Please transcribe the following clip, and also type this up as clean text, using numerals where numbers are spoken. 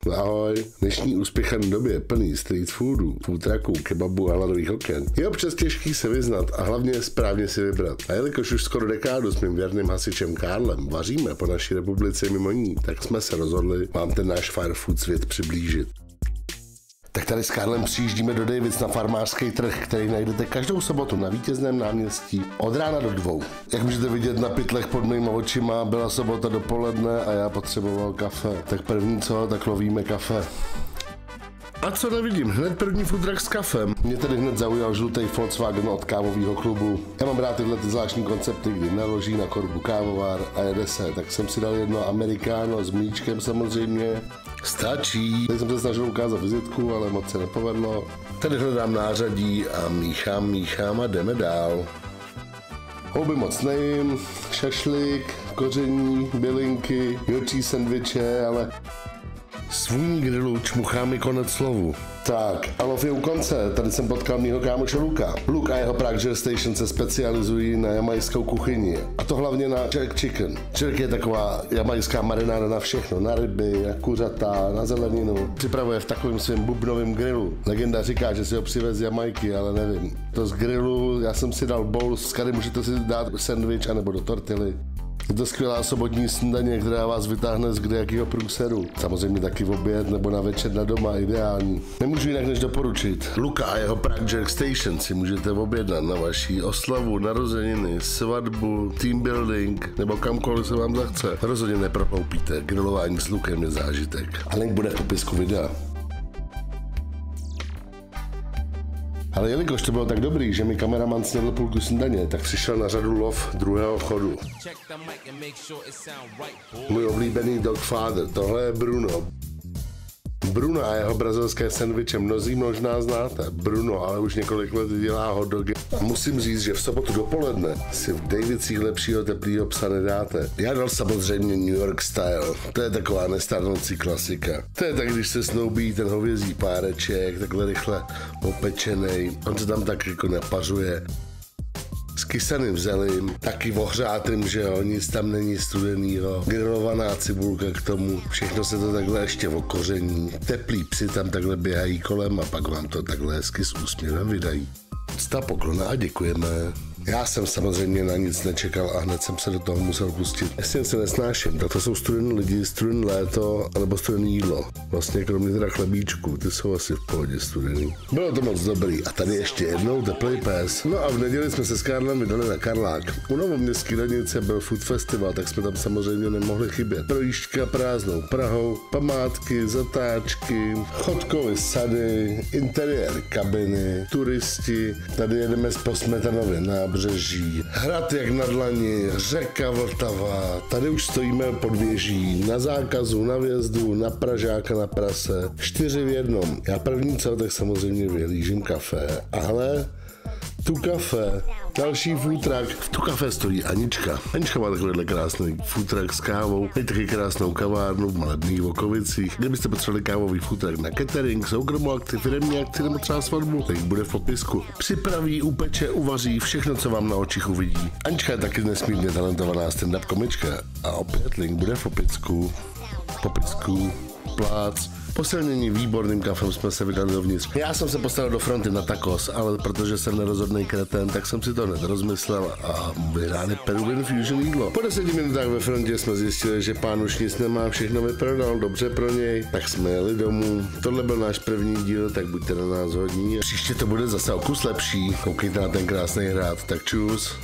Ahoj, dnešní úspěchaný době plný street foodů, food trucků, kebabů a hladových oken je občas těžký se vyznat a hlavně správně si vybrat. A jelikož už skoro dekádu s mým věrným hasičem Karlem vaříme po naší republice mimo ní, tak jsme se rozhodli vám ten náš fire food svět přiblížit. Tak tady s Karlem přijíždíme do Davids na farmářský trh, který najdete každou sobotu na Vítězném náměstí od rána do 2. Jak můžete vidět na pytlech pod mýma očima, byla sobota dopoledne a já potřeboval kafe. Tak první co, tak lovíme kafe. A co nevidím, hned první food truck s kafem. Mě tedy hned zaujal žlutý Volkswagen od kávového klubu. Já mám rád tyhle zvláštní koncepty, kdy naloží na korbu kávovár a jede se. Tak jsem si dal jedno amerikáno s mlíčkem samozřejmě. Stačí. Teď jsem se snažil ukázat vizitku, ale moc se nepovedlo. Tady hledám nářadí a míchám a jdeme dál. Houby moc nejím, šašlik, koření, bylinky, dílčí sendviče, ale svůní grilu čmuchá mi konec slovu. Tak, a lov je u konce, tady jsem potkal mýho kámoše Luka. Luke a jeho Prague Station se specializují na jamajskou kuchyni. A to hlavně na jerk chicken. Jerk je taková jamajská marináda na všechno, na ryby, na kuřata, na zeleninu. Připravuje v takovém svém bubnovém grilu. Legenda říká, že si ho přivez z Jamajky, ale nevím. To z grilu, já jsem si dal bowl, z kary můžete si dát sendvič anebo do tortily. Je to skvělá sobotní snídaně, která vás vytáhne z kdejakého průseru. Samozřejmě taky v oběd nebo na večer na doma, ideální. Nemůžu jinak než doporučit. Luka a jeho Prague Jerk Station si můžete objednat na vaši oslavu, narozeniny, svatbu, team building nebo kamkoliv se vám zachce. Rozhodně neproploupíte, grilování s Lukem je zážitek. A link bude v popisku videa. Ale jelikož to bylo tak dobrý, že mi kameraman snědl půlku snídaně, tak přišel na řadu lov druhého chodu. Můj oblíbený Dogfather, tohle je Bruno. Bruno a jeho brazilské sendviče mnozí možná znáte. Bruno ale už několik let dělá hot dogy. A musím říct, že v sobotu dopoledne si v Davidsích lepšího teplýho psa nedáte. Já dal samozřejmě New York Style. To je taková nestárnoucí klasika. To je tak, když se snoubí ten hovězí páreček, takhle rychle opečenej. On se tam tak jako napařuje. S kysaným zelím, taky ohřátým, že jo, nic tam není studenýho, grilovaná cibulka k tomu, všechno se to takhle ještě okoření, teplí psi tam takhle běhají kolem a pak vám to takhle hezky s úsměvem vydají. Cta poklona a děkujeme. Já jsem samozřejmě na nic nečekal a hned jsem se do toho musel pustit. Jestli se nesnáším, tak to jsou studený lidi, studený léto anebo studený jídlo. Vlastně kromě teda chlebíčků, ty jsou asi v pohodě studený. Bylo to moc dobrý a tady ještě jednou teplý pes. No a v neděli jsme se s Karlem vydali na Karlák. U Novoměstské radnice byl food festival, tak jsme tam samozřejmě nemohli chybět. Projížďka prázdnou Prahou, památky, zatáčky, chodkovy sady, interiér kabiny, turisti. Tady jedeme z Posmetanově nábřeží, hrad jak na dlani, řeka Vltava, tady už stojíme pod věží, na zákazu, na vjezdu, na Pražáka, na prase, 4 v jednom. Já první co, tak samozřejmě vyhlížím kafe, ale tu kafe, další food truck, v tu kafe stojí Anička. Anička má takovýhle krásný food truck s kávou, teď taky krásnou kavárnu v Malebných Vokovicích. Kdybyste potřebovali kávový food truck na catering, soukromou akci, firemní akci nebo třeba svatbu, tak bude v popisku. Připraví, upeče, uvaří všechno, co vám na očích uvidí. Anička je taky nesmírně talentovaná stand-up komička a opět link bude v popisku. Plác. Po silnění výborným kafem jsme se vydali dovnitř. Já jsem se postavil do fronty na tacos, ale protože jsem nerozhodný kreten, tak jsem si to hned rozmyslel a vyhráli Peruvian Fusion jídlo. Po 10 minutách ve frontě jsme zjistili, že pán už nic nemá, všechno vyprodal, dobře pro něj, tak jsme jeli domů. Tohle byl náš první díl, tak buďte na nás hodní. Příště to bude zase o kus lepší. Koukejte na ten krásný hrad, tak čus.